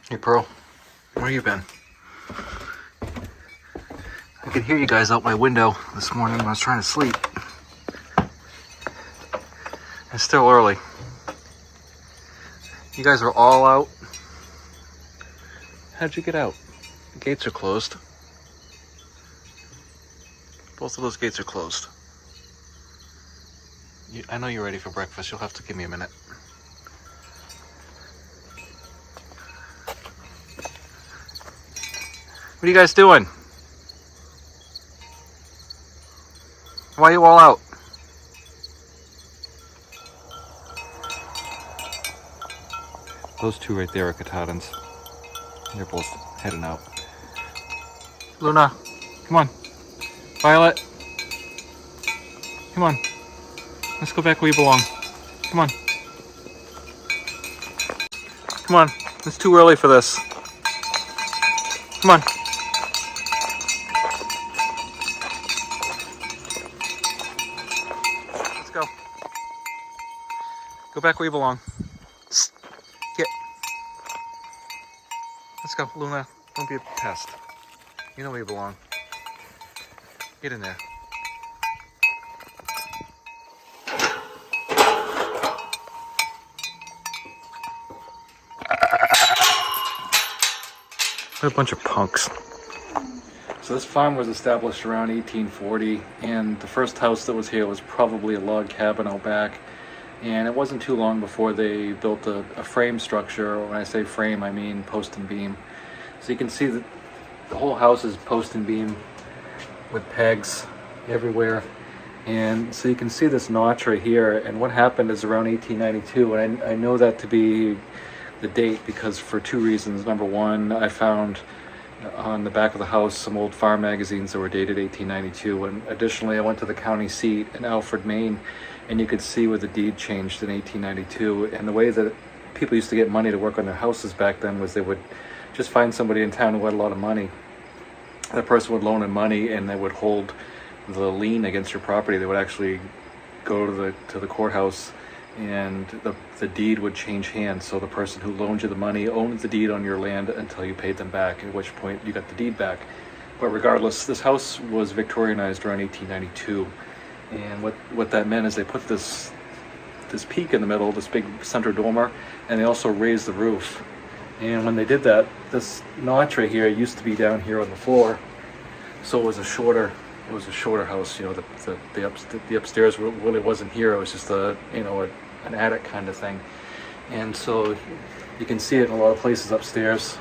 Hey Pearl, where you been? I could hear you guys out my window this morning when I was trying to sleep. It's still early. You guys are all out. How'd you get out? The gates are closed. Both of those gates are closed. I know you're ready for breakfast. You'll have to give me a minute. What are you guys doing? Why are you all out? Those two right there are katahdins. They're both heading out. Luna, come on. Violet, come on. Let's go back where you belong. Come on. Come on. It's too early for this. Come on. Let's go. Go back where you belong. Get. Let's go, Luna. Don't be a pest. You know where you belong. Get in there. What a bunch of punks. So this farm was established around 1840, and the first house that was here was probably a log cabin out back. And it wasn't too long before they built a frame structure. When I say frame, I mean post and beam. So you can see that the whole house is post and beam with pegs everywhere. And so you can see this notch right here. And what happened is around 1892, and I know that to be the date because for two reasons. Number one, I found on the back of the house some old farm magazines that were dated 1892, and additionally I went to the county seat in Alfred, Maine, and you could see where the deed changed in 1892. And the way that people used to get money to work on their houses back then was they would just find somebody in town who had a lot of money. That person would loan them money and they would hold the lien against your property. They would actually go to the courthouse, and the deed would change hands. So the person who loaned you the money owned the deed on your land until you paid them back, at which point you got the deed back. But regardless, this house was Victorianized around 1892. And what that meant is they put this peak in the middle, this big center dormer, and they also raised the roof. And when they did that, this notch right here used to be down here on the floor. So it was a shorter house. You know, the upstairs really wasn't here. It was just an attic kind of thing. And so you can see it in a lot of places upstairs.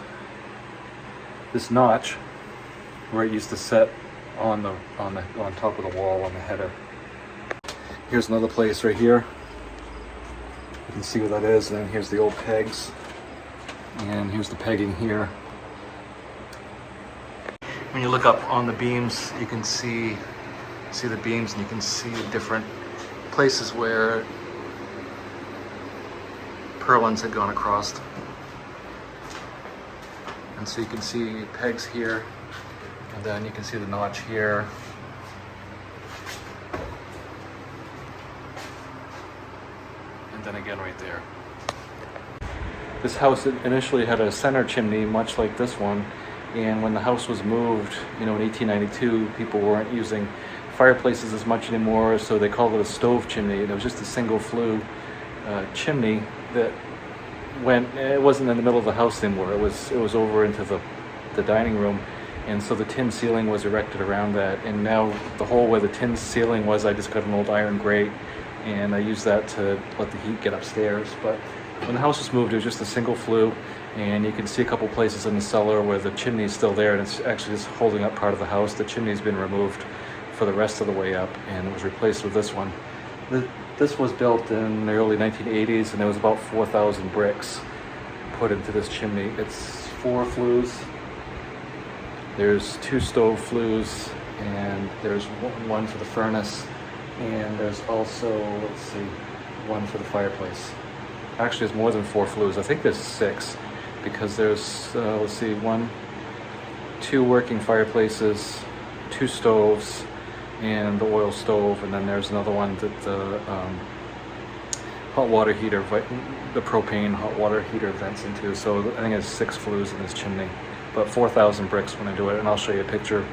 This notch, where it used to set on top of the wall on the header. Here's another place right here. You can see where that is. And then here's the old pegs. And here's the pegging here. When you look up on the beams, you can see the beams, and you can see different places where purlins had gone across. And so you can see pegs here, and then you can see the notch here. And then again right there. This house initially had a center chimney, much like this one. And when the house was moved, in 1892, people weren't using fireplaces as much anymore, so they called it a stove chimney. And it was just a single flue chimney that it wasn't in the middle of the house anymore. It was over into the dining room, and so the tin ceiling was erected around that. And now the hole where the tin ceiling was, I just got an old iron grate, and I used that to let the heat get upstairs. But when the house was moved, it was just a single flue. And you can see a couple places in the cellar where the chimney is still there, and it's actually just holding up part of the house. The chimney's been removed for the rest of the way up, and it was replaced with this one. This was built in the early 1980s, and there was about 4,000 bricks put into this chimney. It's 4 flues. There's 2 stove flues, and there's one for the furnace, and there's also, one for the fireplace. Actually, there's more than 4 flues. I think there's 6. Because there's, 2 working fireplaces, 2 stoves, and the oil stove, and then there's another one that hot water heater, the propane hot water heater vents into. So I think it's 6 flues in this chimney, but 4,000 bricks when I do it, and I'll show you a picture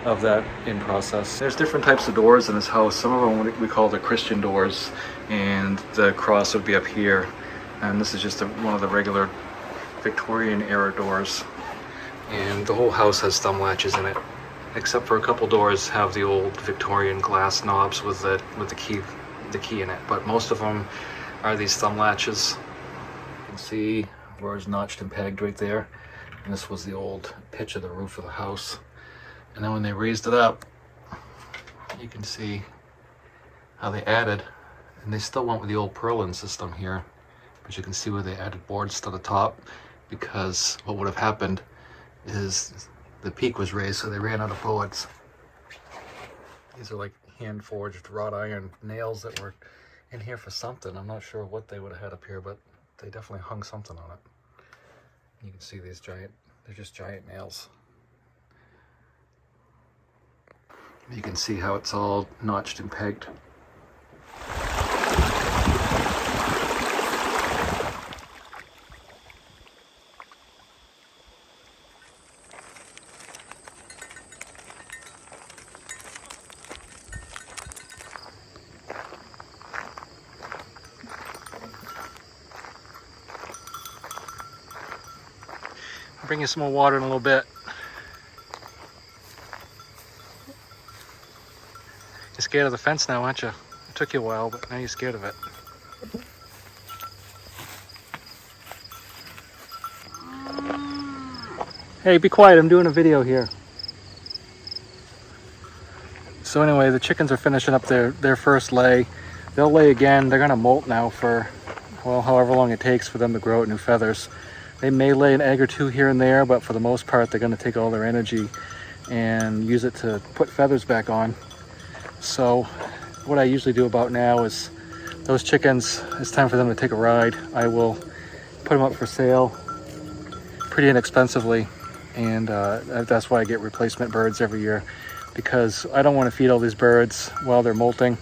of that in process. There's different types of doors in this house. Some of them we call the Christian doors, and the cross would be up here. And this is just one of the regular Victorian era doors. And the whole house has thumb latches in it, except for a couple doors have the old Victorian glass knobs with the key in it. But most of them are these thumb latches. You can see where it's notched and pegged right there. And this was the old pitch of the roof of the house. And then when they raised it up, you can see how they added, and they still went with the old purlin system here, but you can see where they added boards to the top, because what would have happened is the peak was raised, so they ran out of boards. These are like hand forged wrought iron nails that were in here for something. I'm not sure what they would have had up here, but they definitely hung something on it. You can see these they're just giant nails. You can see how it's all notched and pegged. I'll bring you some more water in a little bit. You're scared of the fence now, aren't you? It took you a while, but now you're scared of it. Hey, be quiet, I'm doing a video here. So anyway, the chickens are finishing up their first lay. They'll lay again. They're gonna molt now for, well, however long it takes for them to grow out new feathers. They may lay an egg or two here and there, but for the most part, they're gonna take all their energy and use it to put feathers back on. So what I usually do about now is those chickens, it's time for them to take a ride. I will put them up for sale pretty inexpensively, and that's why I get replacement birds every year, because I don't want to feed all these birds while they're molting.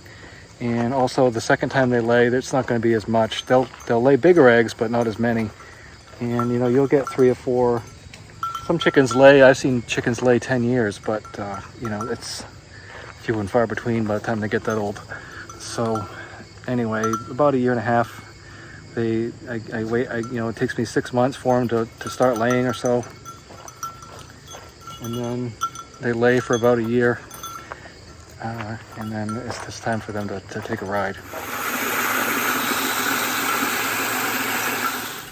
And also the second time they lay, it's not going to be as much. They'll lay bigger eggs, but not as many. And you know, you'll get 3 or 4. Some chickens lay, I've seen chickens lay 10 years, but you know, it's few and far between by the time they get that old. So anyway, about a year and a half, I wait, you know, it takes me 6 months for them to start laying or so, and then they lay for about a year, and then it's just time for them to take a ride.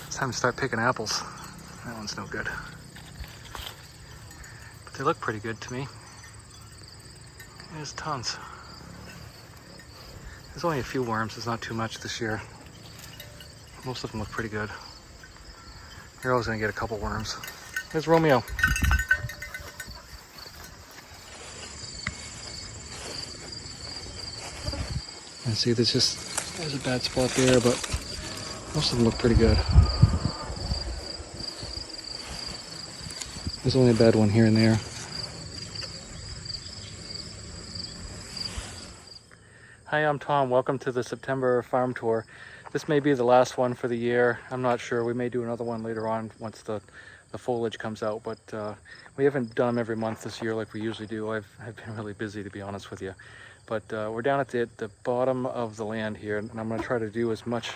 It's time to start picking apples. That one's no good, but they look pretty good to me. There's tons. There's only a few worms. There's not too much this year. Most of them look pretty good. You're always going to get a couple worms. There's Romeo. And see, there's a bad spot there, but most of them look pretty good. There's only a bad one here and there. Hi, I'm Tom. Welcome to the September farm tour. This may be the last one for the year. I'm not sure. We may do another one later on once the foliage comes out, but we haven't done them every month this year like we usually do. I've been really busy, to be honest with you. But we're down at the bottom of the land here, and I'm going to try to do as much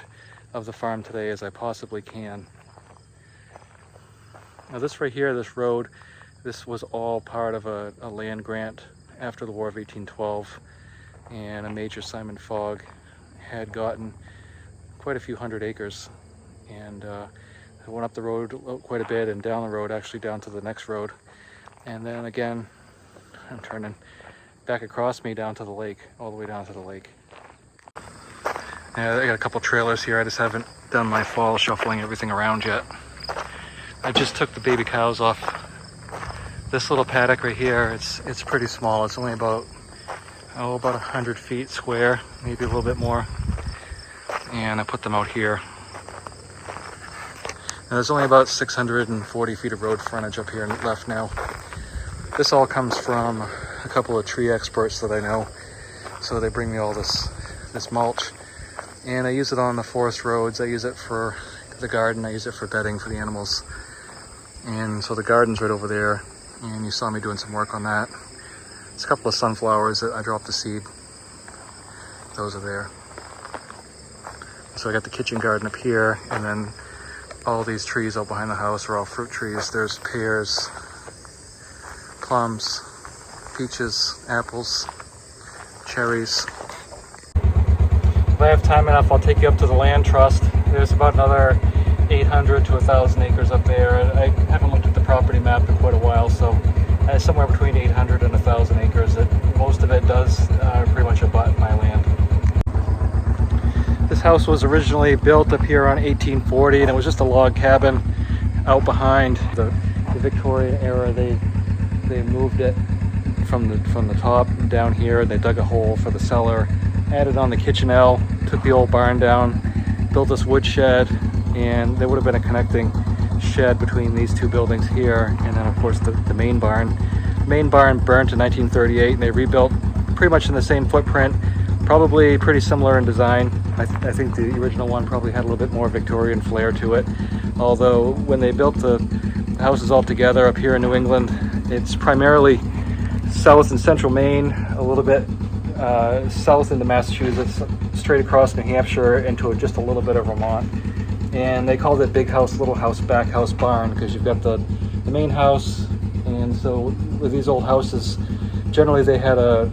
of the farm today as I possibly can. Now this right here, this road, this was all part of a land grant after the War of 1812. And a Major Simon Fogg had gotten quite a few hundred acres, and I went up the road quite a bit and down the road, actually down to the next road, and then again I'm turning back across me down to the lake, all the way down to the lake. Yeah, I got a couple trailers here. I just haven't done my fall shuffling everything around yet. I just took the baby cows off this little paddock right here. It's pretty small. It's only about 100 feet square, maybe a little bit more, and I put them out here. Now, there's only about 640 feet of road frontage up here left now. This all comes from a couple of tree experts that I know, so they bring me all this mulch, And I use it on the forest roads. I use it for the garden. I use it for bedding for the animals. And so the garden's right over there. And you saw me doing some work on that. It's a couple of sunflowers that I dropped the seed. Those are there. So I got the kitchen garden up here, and then all these trees out behind the house are all fruit trees. There's pears, plums, peaches, apples, cherries. If I have time enough, I'll take you up to the land trust. There's about another 800 to 1,000 acres up there. I haven't looked at the property map in quite a while, so somewhere between 800 and 1,000 acres. Most of it does pretty much abut my land. This house was originally built up here around 1840, and it was just a log cabin out behind the Victorian era. They moved it from the top down here, and they dug a hole for the cellar, added on the kitchenelle, took the old barn down, built this wood shed, and there would have been a connecting shed between these two buildings here, and then of course the main barn. The main barn burnt in 1938, and they rebuilt pretty much in the same footprint, probably pretty similar in design. I think the original one probably had a little bit more Victorian flair to it, although when they built the houses all together up here in New England, it's primarily south and central Maine, a little bit south into Massachusetts, straight across New Hampshire into just a little bit of Vermont. And they called it big house, little house, back house, barn, because you've got the main house. And so with these old houses, generally they had a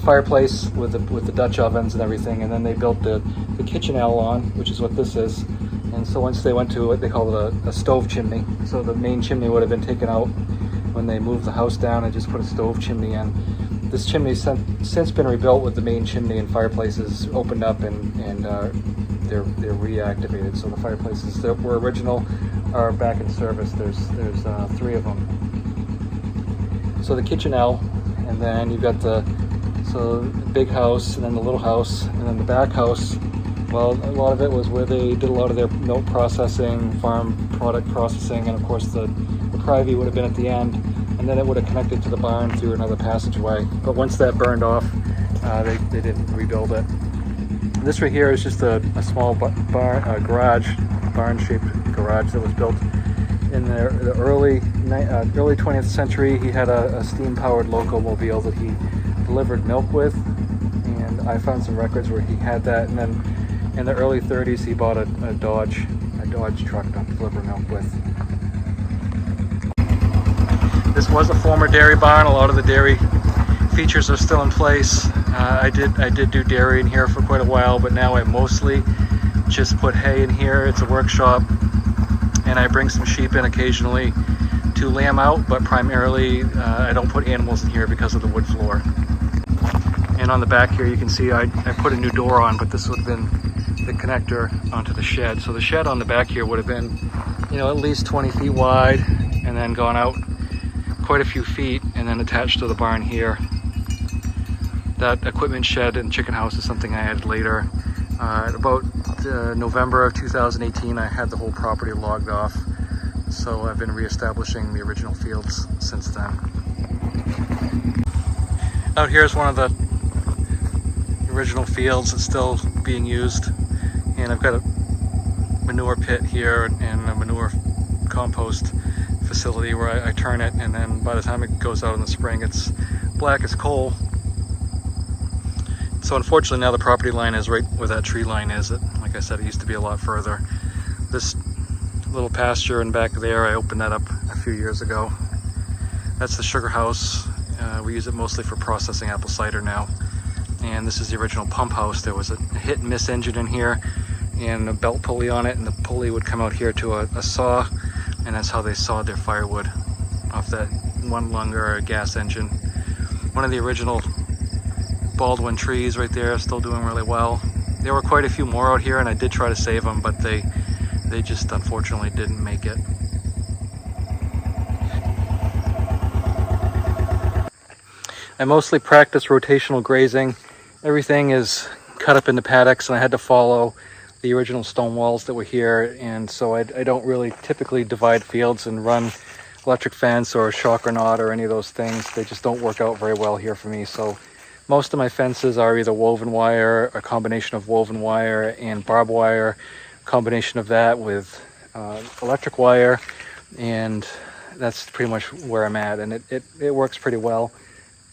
fireplace with the Dutch ovens and everything, and then they built the kitchenelle on, which is what this is. And so once they went to what they call a stove chimney, so the main chimney would have been taken out when they moved the house down and just put a stove chimney in. This chimney's since been rebuilt with the main chimney and fireplaces opened up, and they're reactivated. So the fireplaces that were original are back in service. There's 3 of them. So the kitchenelle, and then you've got the big house, and then the little house, and then the back house. Well, a lot of it was where they did a lot of their milk processing, farm product processing, and of course the privy would have been at the end, and then it would have connected to the barn through another passageway. But once that burned off, they didn't rebuild it. This right here is just a small barn-shaped garage that was built in the early 20th century. He had a steam-powered locomobile that he delivered milk with, and I found some records where he had that. And then in the early 30s, he bought a Dodge truck to deliver milk with. This was a former dairy barn. A lot of the dairy features are still in place. I did do dairy in here for quite a while, but now I mostly just put hay in here. It's a workshop, and I bring some sheep in occasionally to lamb out, but primarily I don't put animals in here because of the wood floor. And on the back here you can see I put a new door on, but this would have been the connector onto the shed. So the shed on the back here would have been, at least 20 feet wide, and then gone out quite a few feet, and then attached to the barn here. That equipment shed and chicken house is something I added later. About November of 2018, I had the whole property logged off, so I've been reestablishing the original fields since then. Out here is one of the original fields that's still being used, and I've got a manure pit here and a manure compost facility where I turn it, and then by the time it goes out in the spring, it's black as coal. So unfortunately now the property line is right where that tree line is. Like I said, it used to be a lot further. This little pasture in back there, I opened that up a few years ago. That's the sugar house. We use it mostly for processing apple cider now. And this is the original pump house. There was a hit and miss engine in here and a belt pulley on it, and the pulley would come out here to a saw, and that's how they sawed their firewood off that one lung or gas engine. One of the original Baldwin trees right there, still doing really well. There were quite a few more out here, and I did try to save them, but they just unfortunately didn't make it. I mostly practice rotational grazing. Everything is cut up into paddocks, and I had to follow the original stone walls that were here, and so I don't really typically divide fields and run electric fence or shock or knot or any of those things. They just don't work out very well here for me. So Most of my fences are either woven wire, a combination of woven wire and barbed wire, combination of that with electric wire, and that's pretty much where I'm at, and it works pretty well.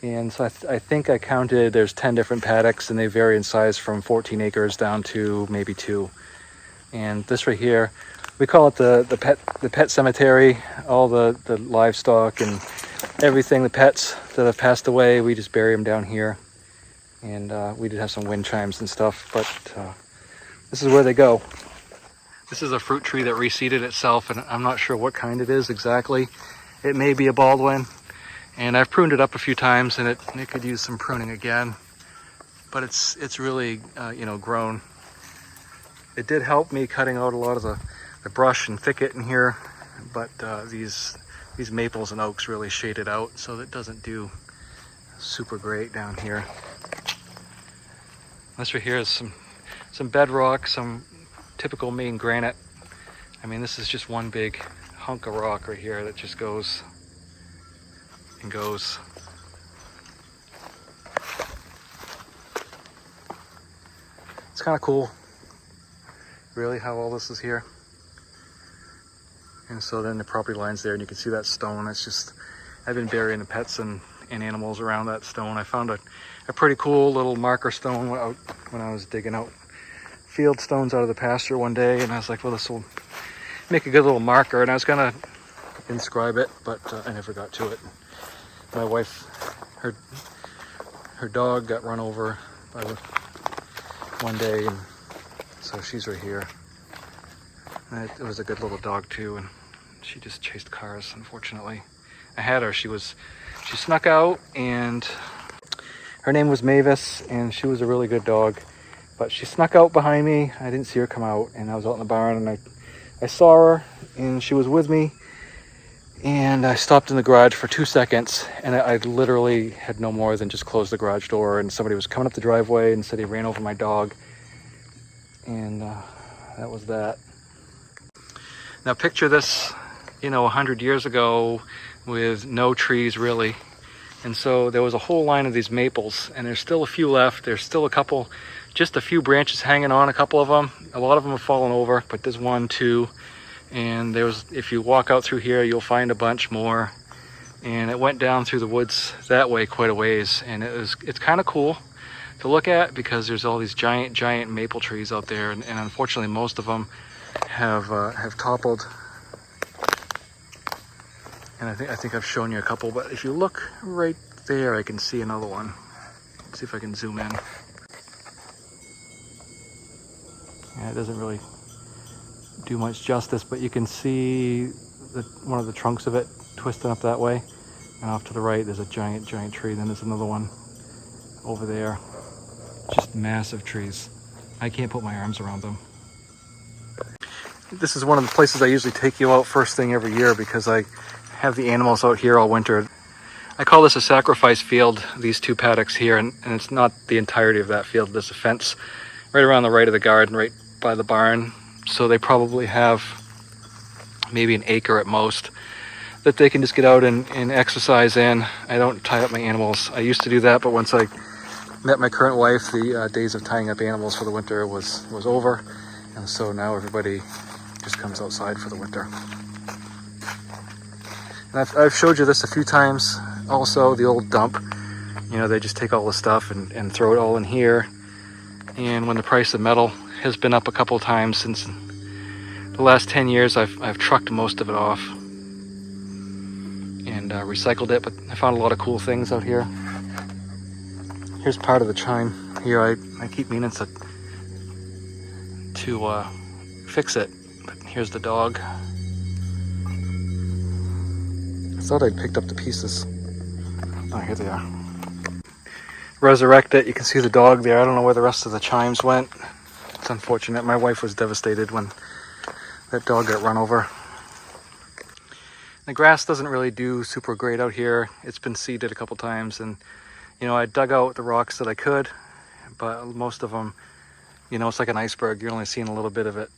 And so I think I counted there's 10 different paddocks, and they vary in size from 14 acres down to maybe 2. And this right here, we call it the pet cemetery. All the livestock and everything, the pets that have passed away, we just bury them down here. And we did have some wind chimes and stuff, but this is where they go. This is a fruit tree that reseeded itself, and I'm not sure what kind it is exactly. It may be a Baldwin, and I've pruned it up a few times, and it could use some pruning again. But it's really grown. It did help me cutting out a lot of the brush and thicket in here, but these maples and oaks really shade it out, so that doesn't do super great down here. This right here is some bedrock, some typical Maine granite. I mean, this is just one big hunk of rock right here that just goes and goes. It's kind of cool, really, how all this is here. And so then the property line's there, and you can see that stone. It's just, I've been burying the pets and animals around that stone. I found a pretty cool little marker stone when I was digging out field stones out of the pasture one day, and I was like, well, this will make a good little marker, and I was gonna inscribe it, but I never got to it. My wife, her dog got run over by one day, and so she's right here. And it was a good little dog too, and she just chased cars, unfortunately. I had her, she snuck out, and her name was Mavis, and she was a really good dog, but she snuck out behind me. I didn't see her come out, and I was out in the barn, and I saw her, and she was with me, and I stopped in the garage for 2 seconds, and I literally had no more than just closed the garage door, and somebody was coming up the driveway and said he ran over my dog, and that was that. Now picture this, 100 years ago with no trees really. And so there was a whole line of these maples, and there's still a few left. There's still just a few branches hanging on, a couple of them. A lot of them have fallen over, but there's 1, 2, and if you walk out through here, you'll find a bunch more. And it went down through the woods that way quite a ways, and it's kind of cool to look at because there's all these giant maple trees out there, and unfortunately most of them have toppled. And I think I've shown you a couple, but if you look right there, I can see another one. Let's see if I can zoom in. Yeah, it doesn't really do much justice, but you can see one of the trunks of it twisting up that way. And off to the right, there's a giant tree. Then there's another one over there. Just massive trees. I can't put my arms around them. This is one of the places I usually take you out first thing every year because I have the animals out here all winter. I call this a sacrifice field, these 2 paddocks here, and it's not the entirety of that field. There's a fence right around the right of the garden, right by the barn. So they probably have maybe an acre at most that they can just get out and exercise in. I don't tie up my animals. I used to do that, but once I met my current wife, the days of tying up animals for the winter was over. And so now everybody just comes outside for the winter. And I've showed you this a few times also, the old dump. They just take all the stuff and throw it all in here. And when the price of metal has been up a couple of times since the last 10 years, I've trucked most of it off and recycled it, but I found a lot of cool things out here. Here's part of the chime here. I keep meaning to fix it, but here's the dog. I thought I'd picked up the pieces. Oh, here they are. Resurrect it. You can see the dog there. I don't know where the rest of the chimes went. It's unfortunate. My wife was devastated when that dog got run over. The grass doesn't really do super great out here. It's been seeded a couple times, and I dug out the rocks that I could, but most of them, it's like an iceberg. You're only seeing a little bit of it,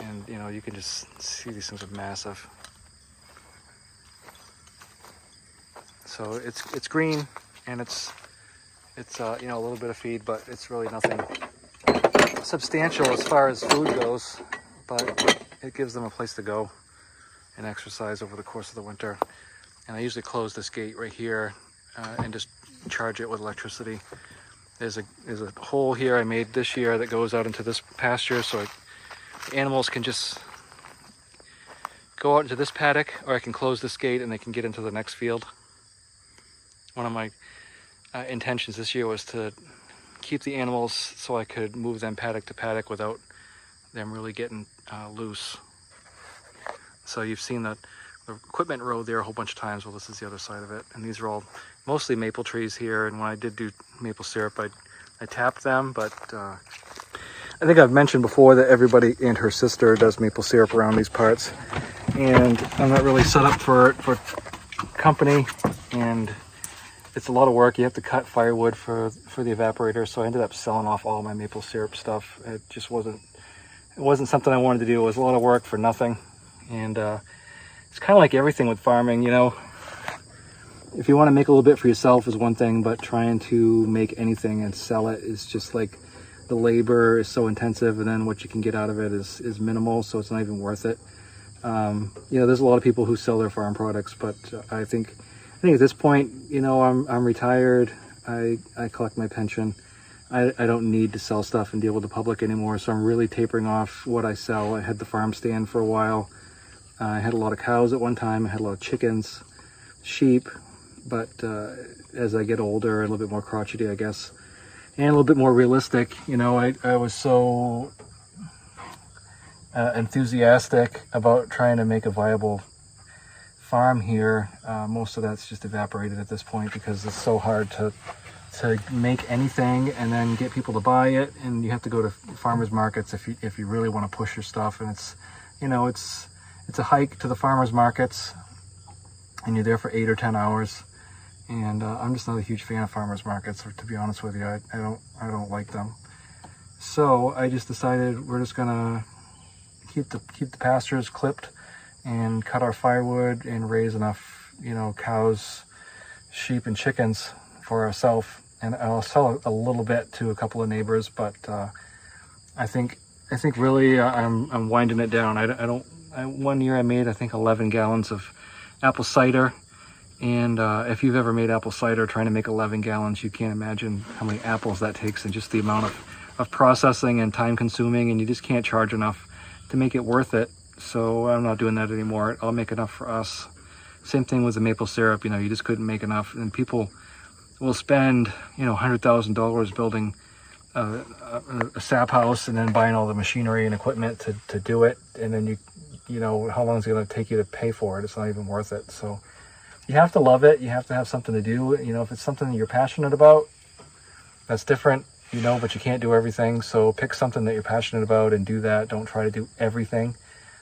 and you can just see these things are massive. So it's green, and it's It's a little bit of feed, but it's really nothing substantial as far as food goes. But it gives them a place to go and exercise over the course of the winter. And I usually close this gate right here and just charge it with electricity. There's a hole here I made this year that goes out into this pasture, so animals can just go out into this paddock, or I can close this gate and they can get into the next field. One of my intentions this year was to keep the animals so I could move them paddock to paddock without them really getting loose. So you've seen the equipment row there a whole bunch of times. Well, this is the other side of it, and these are all mostly maple trees here. And when I did do maple syrup, I tapped them, but I think I've mentioned before that everybody and her sister does maple syrup around these parts, and I'm not really set up for company, and it's a lot of work. You have to cut firewood for the evaporator, so I ended up selling off all my maple syrup stuff. It just wasn't something I wanted to do. It was a lot of work for nothing, and it's kind of like everything with farming, if you want to make a little bit for yourself is one thing, but trying to make anything and sell it is just like the labor is so intensive, and then what you can get out of it is minimal, so it's not even worth it. There's a lot of people who sell their farm products, but I think at this point, I'm retired. I collect my pension. I don't need to sell stuff and deal with the public anymore, so I'm really tapering off what I sell. I had the farm stand for a while. I had a lot of cows at one time. I had a lot of chickens, sheep, but as I get older, a little bit more crotchety, I guess, and a little bit more realistic, I was so enthusiastic about trying to make a viable farm here. Most of that's just evaporated at this point because it's so hard to make anything and then get people to buy it, and you have to go to farmers markets if you really want to push your stuff, and it's a hike to the farmers markets, and you're there for 8 or 10 hours. And I'm just not a huge fan of farmers markets, to be honest with you. I don't like them. So I just decided we're just gonna keep the pastures clipped and cut our firewood and raise enough, cows, sheep, and chickens for ourselves. And I'll sell a little bit to a couple of neighbors, but I think really I'm winding it down. One year I made, I think, 11 gallons of apple cider. And if you've ever made apple cider, trying to make 11 gallons, you can't imagine how many apples that takes and just the amount of processing and time consuming, and you just can't charge enough to make it worth it. So I'm not doing that anymore. I'll make enough for us. Same thing with the maple syrup, you just couldn't make enough. And people will spend, $100,000 building a sap house and then buying all the machinery and equipment to do it. And then how long is it going to take you to pay for it? It's not even worth it. So you have to love it. You have to have something to do. If it's something that you're passionate about, that's different, but you can't do everything. So pick something that you're passionate about and do that. Don't try to do everything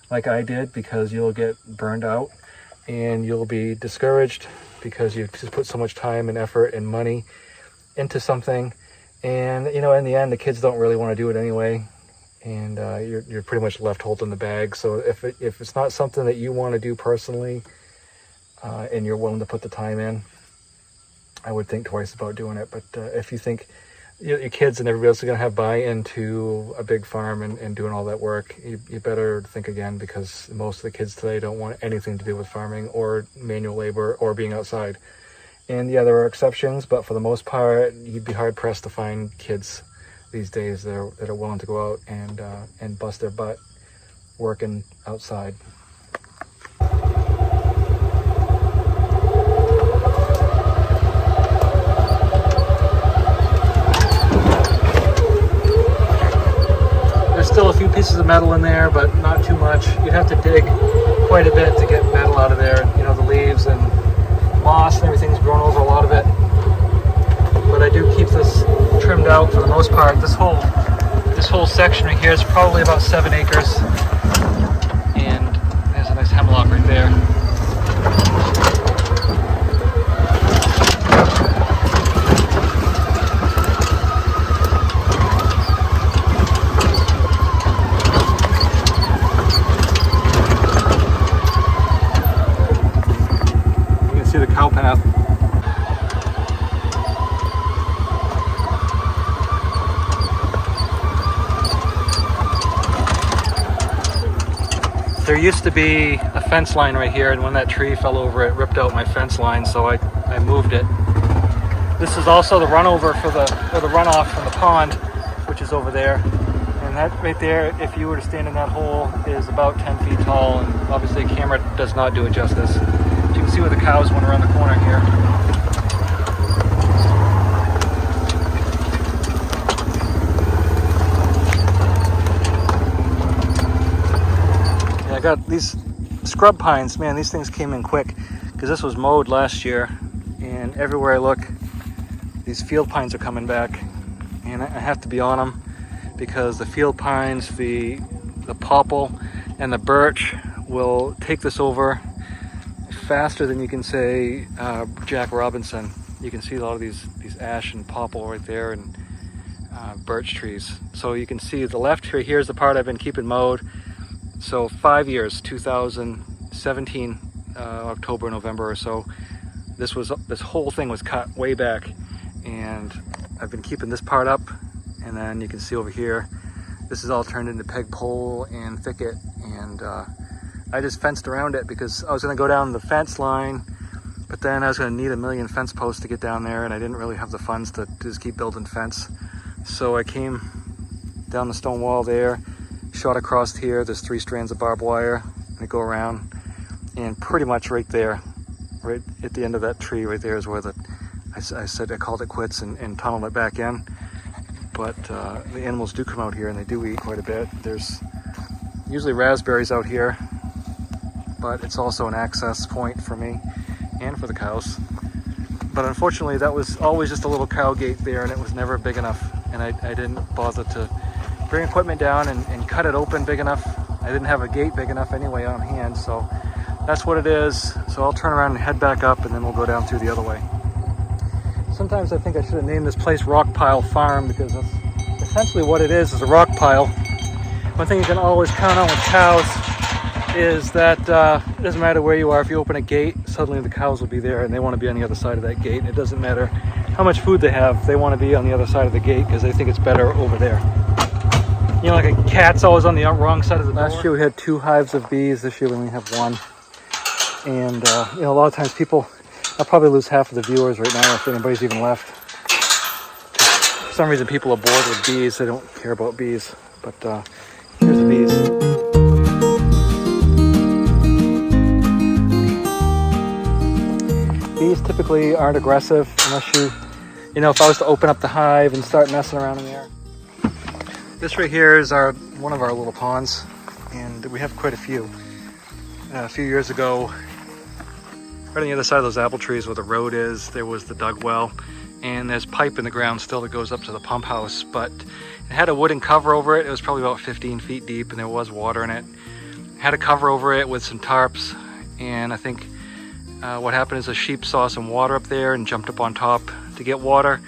like I did, because you'll get burned out and you'll be discouraged because you just put so much time and effort and money into something. And, in the end, the kids don't really want to do it anyway. And you're pretty much left holding the bag. So if it's not something that you want to do personally, and you're willing to put the time in, I would think twice about doing it. But if you think your kids and everybody else are going to have buy-in to a big farm and doing all that work, you better think again, because most of the kids today don't want anything to do with farming or manual labor or being outside. And yeah, there are exceptions, but for the most part, you'd be hard-pressed to find kids these days that are willing to go out and bust their butt working outside. Still a few pieces of metal in there, but not too much. You'd have to dig quite a bit to get metal out of there. The leaves and moss and everything's grown over a lot of it. But I do keep this trimmed out for the most part. This whole section right here is probably about 7 acres. And there's a nice hemlock right there. used to be a fence line right here, and when that tree fell over, it ripped out my fence line, so I moved it. This is also the runover for the runoff from the pond, which is over there. And that right there, if you were to stand in that hole, is about 10 feet tall, and obviously a camera does not do it justice. You can see where the cows went around the corner here. I got these scrub pines. Man, these things came in quick because this was mowed last year, and everywhere I look, these field pines are coming back, and I have to be on them because the field pines, the popple, and the birch will take this over faster than you can say Jack Robinson. You can see a lot of these ash and popple right there, and birch trees. So you can see the left here, here's the part I've been keeping mowed. So 5 years, 2017, October, November or so, this whole thing was cut way back, and I've been keeping this part up. And then you can see over here, this is all turned into peg pole and thicket, and I just fenced around it because I was going to go down the fence line, but then I was going to need 1 million fence posts to get down there, and I didn't really have the funds to just keep building fence. So I came down the stone wall there, shot across here. There's 3 strands of barbed wire, and I go around, and pretty much right there, right at the end of that tree right there is where I called it quits and tunneled it back in. But the animals do come out here, and they do eat quite a bit. There's usually raspberries out here, but it's also an access point for me and for the cows. But unfortunately, that was always just a little cow gate there, and it was never big enough, and I didn't bother to bring equipment down and cut it open big enough. I didn't have a gate big enough anyway on hand, so that's what it is. So I'll turn around and head back up, and then we'll go down through the other way. Sometimes I think I should have named this place Rock Pile Farm, because that's essentially what it is a rock pile. One thing you can always count on with cows is that it doesn't matter where you are. If you open a gate, suddenly the cows will be there, and they want to be on the other side of that gate. And it doesn't matter how much food they have, they want to be on the other side of the gate because they think it's better over there. You know, like a cat's always on the wrong side of the door. Last year we had 2 hives of bees. This year we only have 1. And you know, a lot of times I'll probably lose half of the viewers right now if anybody's even left. For some reason people are bored with bees. They don't care about bees. But here's the bees. Bees typically aren't aggressive unless you know, if I was to open up the hive and start messing around in there. This right here is one of our little ponds, and we have quite a few. A few years ago, right on the other side of those apple trees where the road is, there was the dug well, and there's pipe in the ground still that goes up to the pump house, but it had a wooden cover over it. It was probably about 15 feet deep, and there was water in it. It had a cover over it with some tarps, and I think what happened is a sheep saw some water up there and jumped up on top to get water,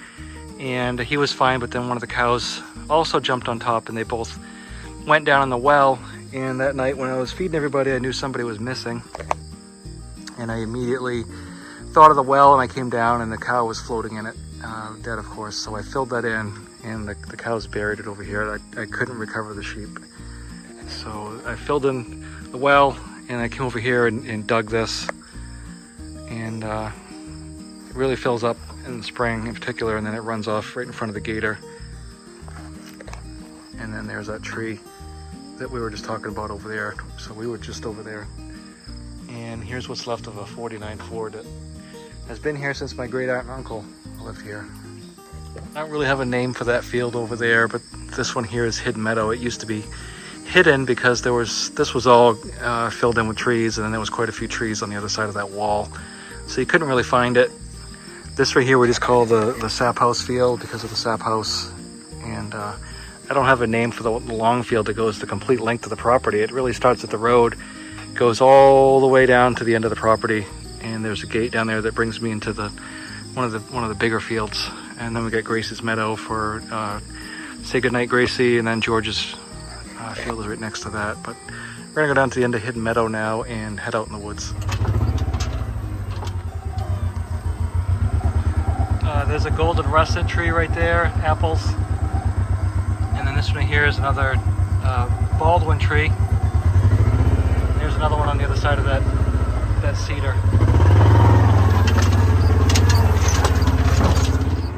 and he was fine, but then one of the cows also jumped on top, and they both went down in the well. And that night when I was feeding everybody, I knew somebody was missing, and I immediately thought of the well, and I came down, and the cow was floating in it, dead of course. So I filled that in, and the cows buried it over here. I couldn't recover the sheep, so I filled in the well, and I came over here and dug this, and it really fills up in the spring in particular, and then it runs off right in front of the gator. And then there's that tree that we were just talking about over there. So we were just over there. And here's what's left of a 49 Ford that has been here since my great aunt and uncle lived here. I don't really have a name for that field over there, but this one here is Hidden Meadow. It used to be hidden because this was all filled in with trees, and then there was quite a few trees on the other side of that wall. So you couldn't really find it. This right here we just call the sap house field because of the sap house. And I don't have a name for the long field that goes the complete length of the property. It really starts at the road, goes all the way down to the end of the property, and there's a gate down there that brings me into one of the bigger fields. And then we got Gracie's Meadow for Say Goodnight Gracie, and then George's field is right next to that. But we're gonna go down to the end of Hidden Meadow now and head out in the woods. There's a golden russet tree right there, apples. And then this one here is another Baldwin tree. There's another one on the other side of that cedar.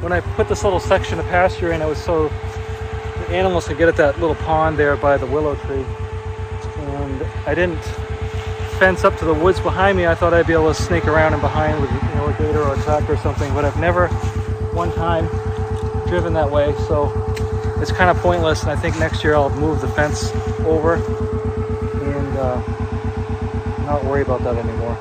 When I put this little section of pasture in, it was so the animals could get at that little pond there by the willow tree. And I didn't fence up to the woods behind me. I thought I'd be able to snake around in behind with, you know, a gator or a tractor or something, but I've never one time driven that way, so it's kind of pointless. And I think next year I'll move the fence over and not worry about that anymore.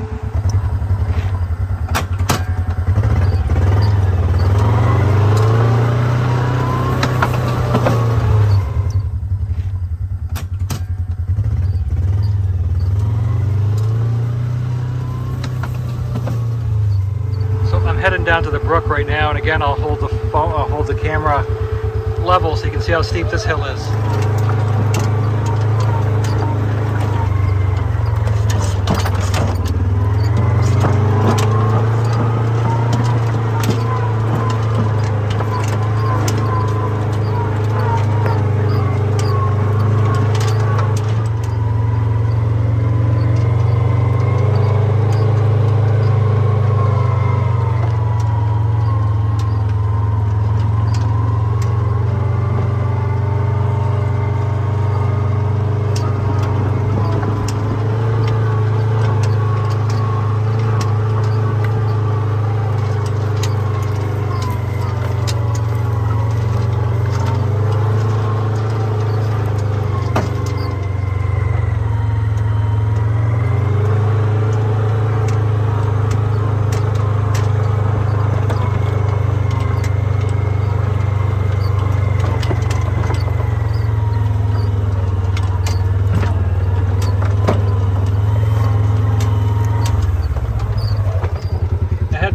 Heading down to the brook right now, and again I'll hold the camera level so you can see how steep this hill is.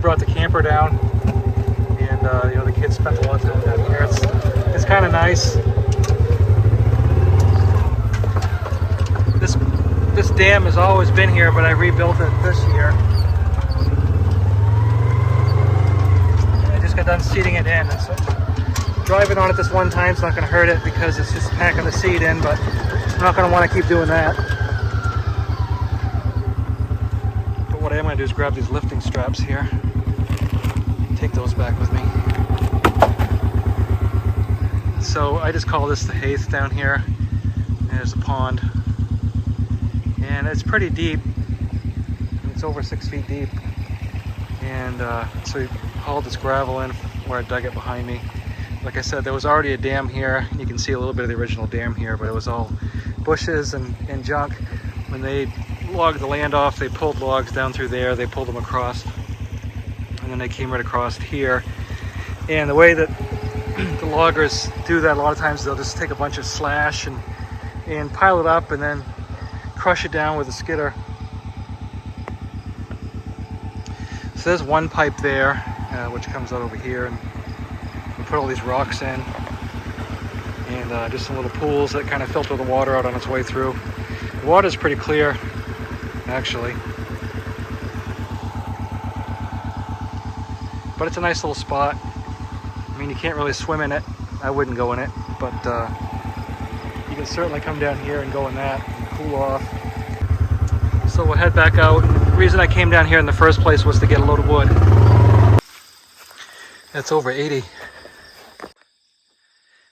Brought the camper down, and you know, the kids spent a lot of time down here. It's kind of nice. This dam has always been here, but I rebuilt it this year. I just got done seeding it in, and so driving on it this one time is not going to hurt it because it's just packing the seed in, but I'm not going to want to keep doing that. But what I am going to do is grab these lifting straps here. Take those back with me. So I just call this the Haith down here. There's a pond, and it's pretty deep. It's over 6 feet deep, and so we hauled this gravel in where I dug it behind me. Like I said, there was already a dam here. You can see a little bit of the original dam here, but it was all bushes and junk. When they logged the land off, they pulled logs down through there. They pulled them across, and then they came right across here. And the way that the loggers do that, a lot of times they'll just take a bunch of slash and pile it up and then crush it down with a skidder. So there's one pipe there, which comes out over here, and we put all these rocks in, and just some little pools that kind of filter the water out on its way through. The water's pretty clear, actually. But it's a nice little spot. I mean, you can't really swim in it. I wouldn't go in it, but you can certainly come down here and go in that and cool off. So we'll head back out. The reason I came down here in the first place was to get a load of wood. It's over 80.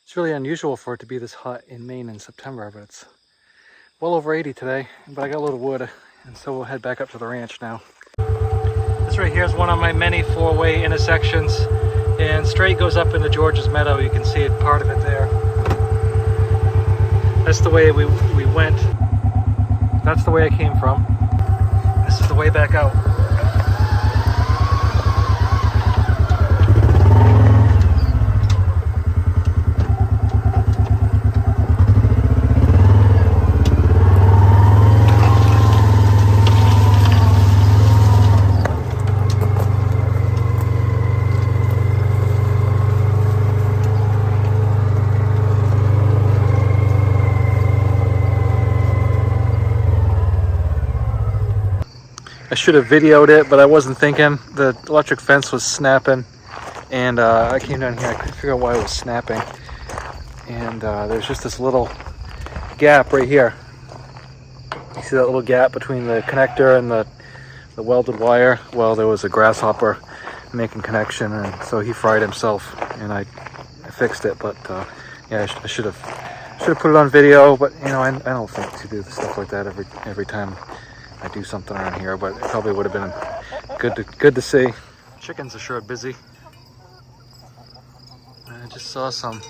It's really unusual for it to be this hot in Maine in September, but it's well over 80 today. But I got a load of wood, and so we'll head back up to the ranch now. This right here is one of my many four-way intersections, and straight goes up into George's Meadow. You can see it, part of it there. That's the way we went. That's the way I came from. This is the way back out. I should have videoed it, but I wasn't thinking. The electric fence was snapping, and I came down here. I couldn't figure out why it was snapping. And there's just this little gap right here. see that little gap between the connector and the welded wire? Well, there was a grasshopper making connection, and so he fried himself, and I fixed it. But yeah, I should have put it on video, but you know, I don't think to do stuff like that every time I do something around here, but it probably would have been good to see. Chickens are sure busy. I just saw some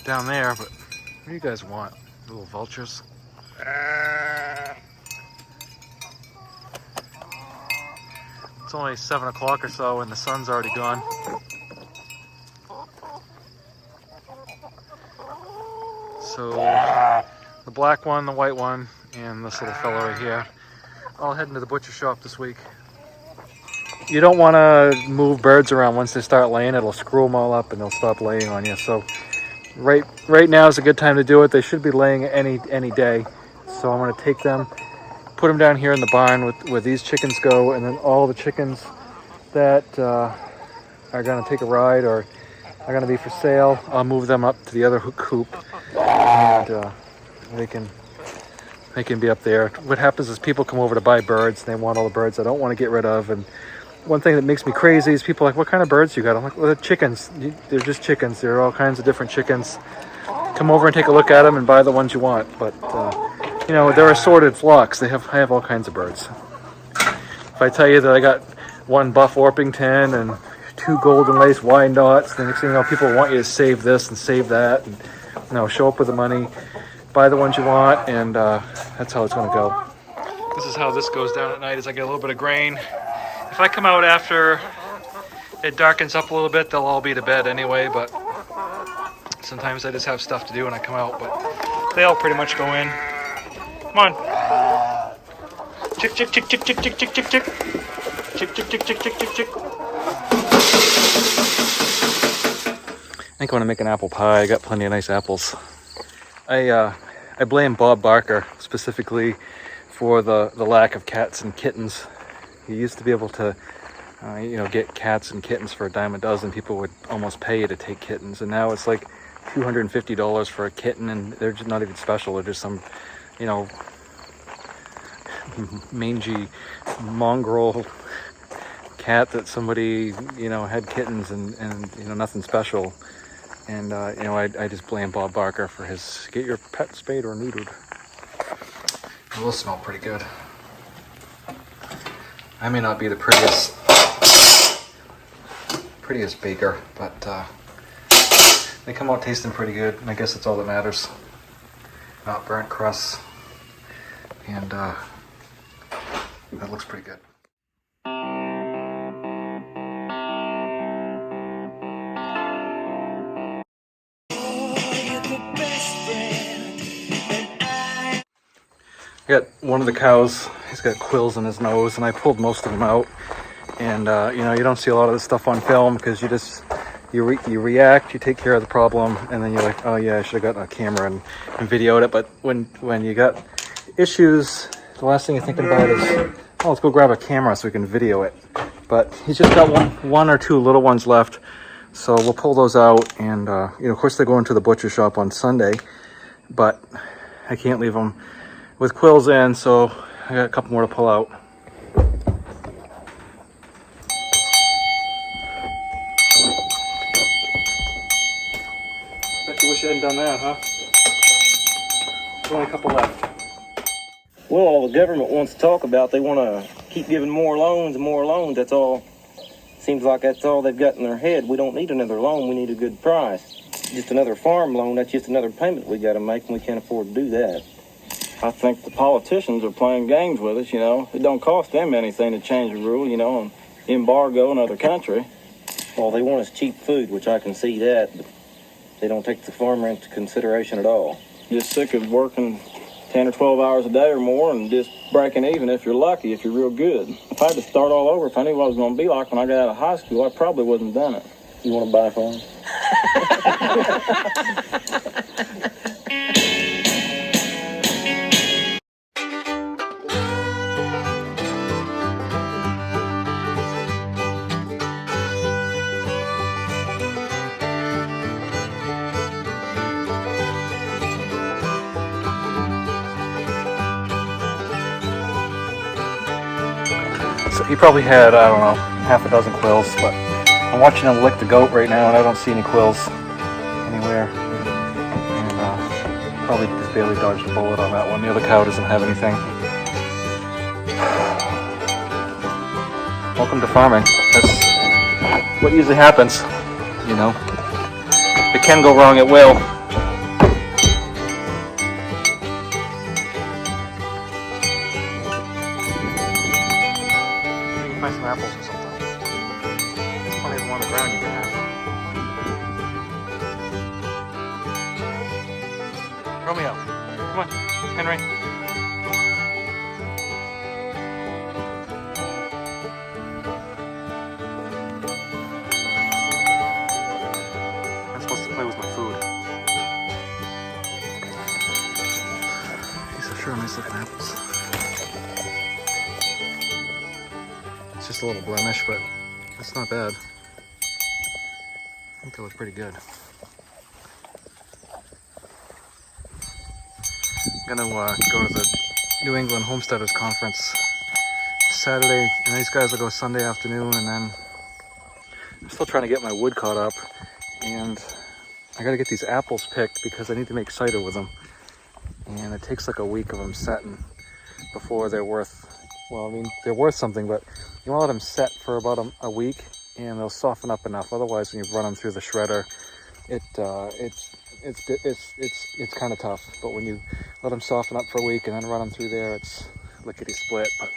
down there, but what do you guys want? Little vultures? It's only 7 o'clock or so and the sun's already gone. So the black one, the white one, and this little fella right here, all heading to the butcher shop this week. You don't want to move birds around. Once they start laying, it'll screw them all up and they'll stop laying on you. So right now is a good time to do it. They should be laying any day. So I'm going to take them, put them down here in the barn where these chickens go, and then all the chickens that are going to take a ride or are going to be for sale, I'll move them up to the other coop, and they can be up there. What happens is people come over to buy birds, and they want all the birds I don't want to get rid of. And one thing that makes me crazy is people are like, what kind of birds you got? I'm like, well, they're chickens. They're just chickens. There are all kinds of different chickens. Come over and take a look at them and buy the ones you want. But you know, they're assorted flocks. I have all kinds of birds. If I tell you that I got one buff Orpington and 2 golden lace Wyandottes, the next thing you know, people want you to save this and save that, and you know, show up with the money, buy the ones you want, and that's how it's going to go. This is how this goes down at night. As I get a little bit of grain. If I come out after it darkens up a little bit, they'll all be to bed anyway, but sometimes I just have stuff to do when I come out, but they all pretty much go in. Come on. Chick, chick, chick, chick, chick, chick, chick, chick, chick. Chick, chick, chick, chick, chick, chick, chick. I think I want to make an apple pie. I got plenty of nice apples. I blame Bob Barker specifically for the lack of cats and kittens. You used to be able to, you know, get cats and kittens for $10 a dozen. People would almost pay you to take kittens, and now it's like $250 for a kitten, and they're just not even special. They're just some, you know, mangy mongrel cat that somebody, you know, had kittens and you know, nothing special. And you know, I just blame Bob Barker for his get your pet spayed or neutered. It will smell pretty good. I may not be the prettiest baker, but they come out tasting pretty good, and I guess that's all that matters. Not burnt crusts, and that looks pretty good. I got one of the cows, he's got quills in his nose, and I pulled most of them out. And you know, you don't see a lot of this stuff on film because you react, you take care of the problem, and then you're like, oh yeah, I should have gotten a camera and videoed it. But when you got issues, the last thing you're thinking about is, oh, let's go grab a camera so we can video it. But he's just got one or two little ones left, so we'll pull those out. And you know, of course, they go into the butcher shop on Sunday, but I can't leave them with quills in, so I got a couple more to pull out. Bet you wish I hadn't done that, huh? There's only a couple left. Well, all the government wants to talk about, they want to keep giving more loans and more loans. That's all. Seems like that's all they've got in their head. We don't need another loan. We need a good price. Just another farm loan, that's just another payment we got to make, and we can't afford to do that. I think the politicians are playing games with us, you know. It don't cost them anything to change the rule, you know, and embargo another country. Well, they want us cheap food, which I can see that, but they don't take the farmer into consideration at all. Just sick of working 10 or 12 hours a day or more and just breaking even if you're lucky, if you're real good. If I had to start all over, if I knew what I was going to be like when I got out of high school, I probably wouldn't have done it. You want to buy a farm? He probably had, I don't know, half a dozen quills, but I'm watching him lick the goat right now and I don't see any quills anywhere. And probably just barely dodged a bullet on that one. The other cow doesn't have anything. Welcome to farming. That's what usually happens, you know. It can go wrong at will. Find some apples or something. There's plenty of them on the ground you can have. Romeo, come on, Henry. I'm supposed to play with my food. These are sure nice looking apples. It's just a little blemish, but it's not bad. I think they look pretty good. I'm gonna go to the New England Homesteaders Conference Saturday, and these guys will go Sunday afternoon, and then I'm still trying to get my wood caught up, and I gotta get these apples picked because I need to make cider with them. And it takes like a week of them setting before they're worth, well, I mean, they're worth something, but you want to let them set for about a week, and they'll soften up enough. Otherwise, when you run them through the shredder, it's kind of tough. But when you let them soften up for a week and then run them through there, it's lickety split. But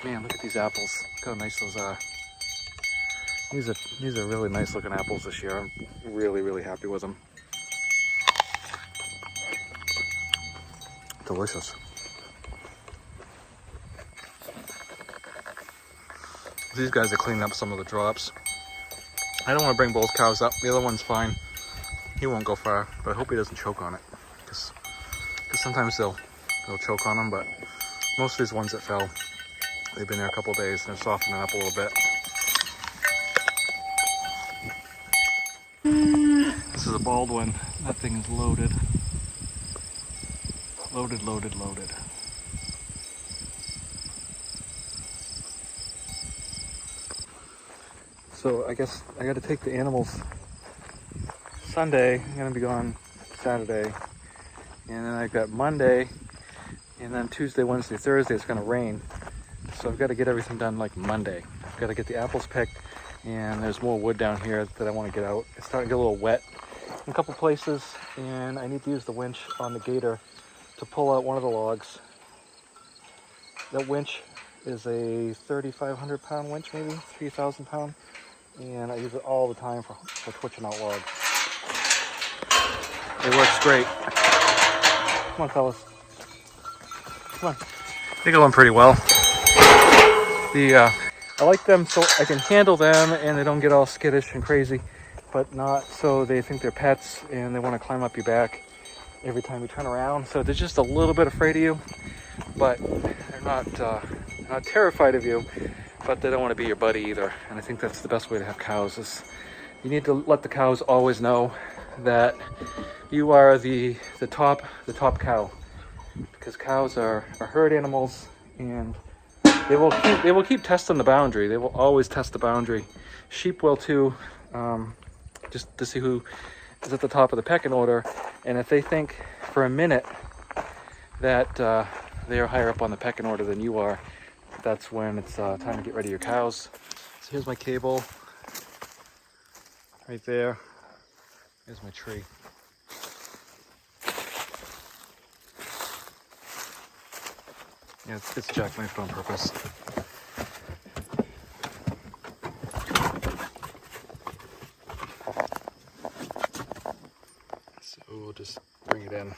man, look at these apples! Look how nice those are. These are really nice looking apples this year. I'm really happy with them. Delicious. These guys are cleaning up some of the drops. I don't want to bring both cows up. The other one's fine. He won't go far, but I hope he doesn't choke on it. Because sometimes they'll choke on them, but most of these ones that fell, they've been there a couple of days and they're softening up a little bit. This is a Baldwin. That thing is loaded. Loaded. So I guess I got to take the animals Sunday. I'm going to be gone Saturday. And then I've got Monday. And then Tuesday, Wednesday, Thursday, it's going to rain. So I've got to get everything done like Monday. I've got to get the apples picked. And there's more wood down here that I want to get out. It's starting to get a little wet in a couple places. And I need to use the winch on the gator to pull out one of the logs. That winch is a 3,500 pound winch, maybe 3,000 pound. And I use it all the time for twitching out logs. It works great. Come on, fellas. Come on. They go in pretty well. I like them so I can handle them and they don't get all skittish and crazy, but not so they think they're pets and they want to climb up your back every time you turn around. So they're just a little bit afraid of you, but they're not terrified of you. But they don't want to be your buddy either. And I think that's the best way to have cows is you need to let the cows always know that you are the top cow. Because cows are herd animals and they will keep testing the boundary. They will always test the boundary. Sheep will too, just to see who is at the top of the pecking order. And if they think for a minute that they are higher up on the pecking order than you are, that's when it's time to get rid of your cows. So here's my cable right there. Here's my tree. Yeah, it's jackknifed on purpose. So we'll just bring it in.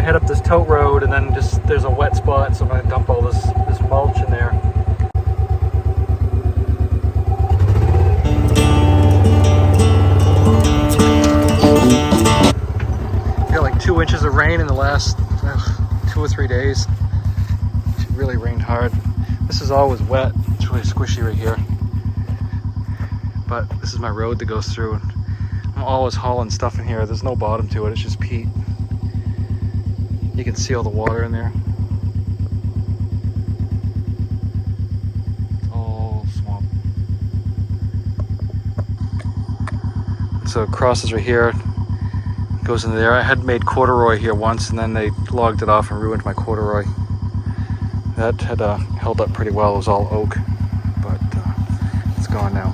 Head up this tote road and then just there's a wet spot, so I'm going to dump all this mulch in there. Got like 2 inches of rain in the last 2 or 3 days. It really rained hard. This is always wet. It's really squishy right here. But this is my road that goes through. I'm always hauling stuff in here. There's no bottom to it. It's just peat. You can see all the water in there. It's all swamp. So it crosses right here. Goes into there. I had made corduroy here once, and then they logged it off and ruined my corduroy. That had held up pretty well. It was all oak, but it's gone now.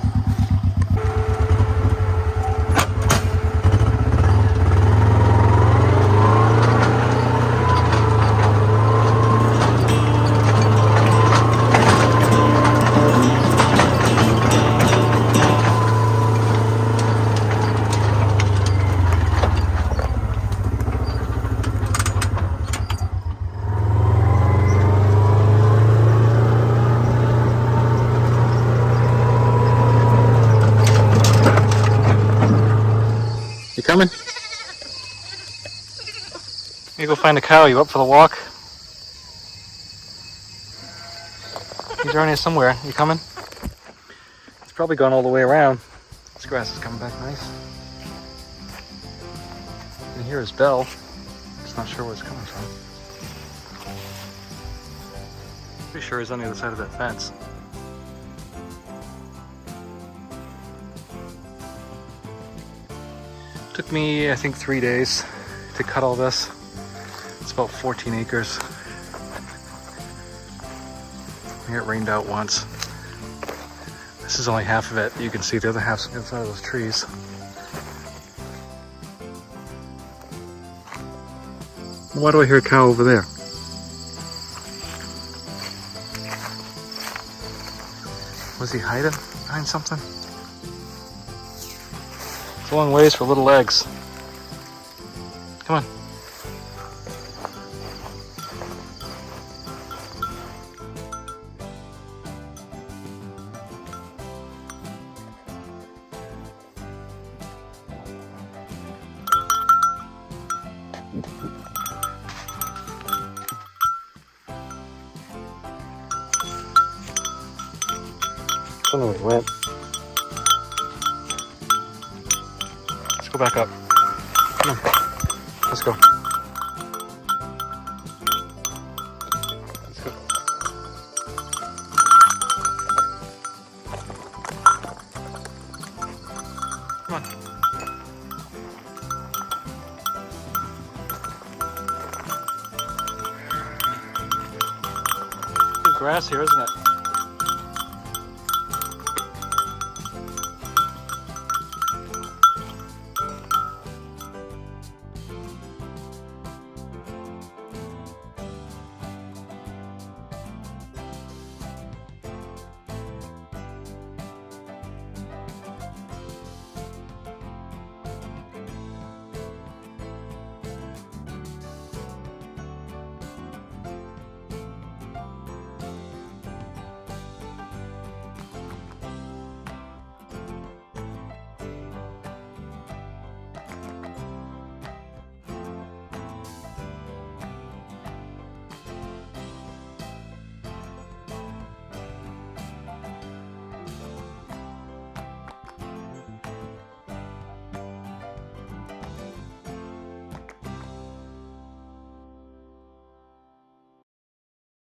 You coming? You go find a cow. You up for the walk? He's around here somewhere. You coming? It's probably gone all the way around. This grass is coming back nice. You can hear his bell. Just not sure where it's coming from. Pretty sure he's on the other side of that fence. Took me, I think, 3 days to cut all this. It's about 14 acres. It rained out once. This is only half of it. You can see the other half's inside of those trees. Why do I hear a cow over there? Was he hiding behind something? It's a long ways for little legs. Come on. I don't know where he went. Let's go back up. Come on. Let's go. Let's go. Come on. Good grass here, isn't it?